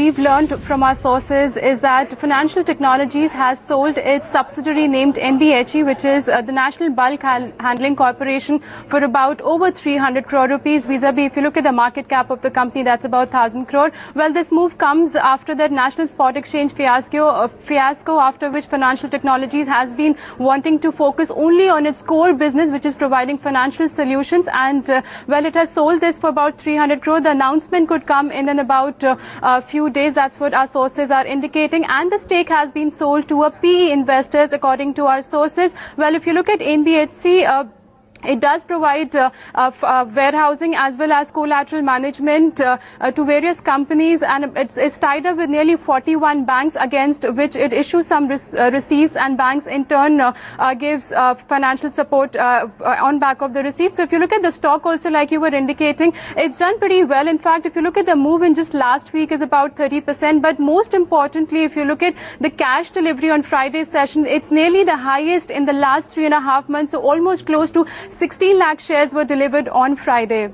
we've learned from our sources is that Financial Technologies has sold its subsidiary named NBHE, which is the National Bulk Handling Corporation, for about over 300 crore rupees. Vis-a-vis, if you look at the market cap of the company, that's about 1,000 crore. Well, this move comes after the National Spot Exchange fiasco, after which Financial Technologies has been wanting to focus only on its core business, which is providing financial solutions. And well, it has sold this for about 300 crore. The announcement could come in about a few days. That's what our sources are indicating. And the stake has been sold to a PE investors, according to our sources. Well, if you look at NBHC, it does provide warehousing as well as collateral management to various companies, and it's tied up with nearly 41 banks against which it issues some receipts, and banks in turn gives financial support on back of the receipts. So if you look at the stock also, like you were indicating, it's done pretty well. In fact, if you look at the move in just last week is about 30%, but most importantly, if you look at the cash delivery on Friday's session, it's nearly the highest in the last 3.5 months, so almost close to 16 lakh shares were delivered on Friday.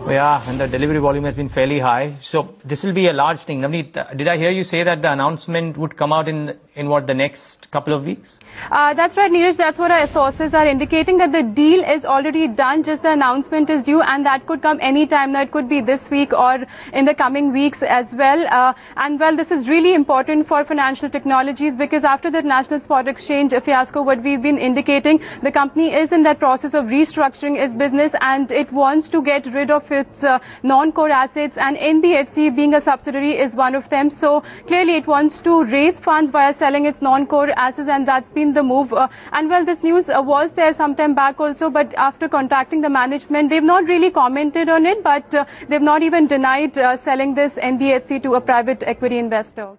Yeah, and the delivery volume has been fairly high. So this will be a large thing. Navneet, did I hear you say that the announcement would come out in what, the next couple of weeks? That's right, Neeraj. That's what our sources are indicating, that the deal is already done. Just the announcement is due, and that could come any time. Now, it could be this week or in the coming weeks as well. And well, this is really important for Financial Technologies, because after the National Spot Exchange fiasco, what we've been indicating, the company is in that process of restructuring its business, and it wants to get rid of its non-core assets, and NBHC, being a subsidiary, is one of them. So clearly it wants to raise funds via selling its non-core assets, and that's been the move. And well, this news was there some time back also, but after contacting the management, they've not really commented on it, but they've not even denied selling this NBHC to a private equity investor.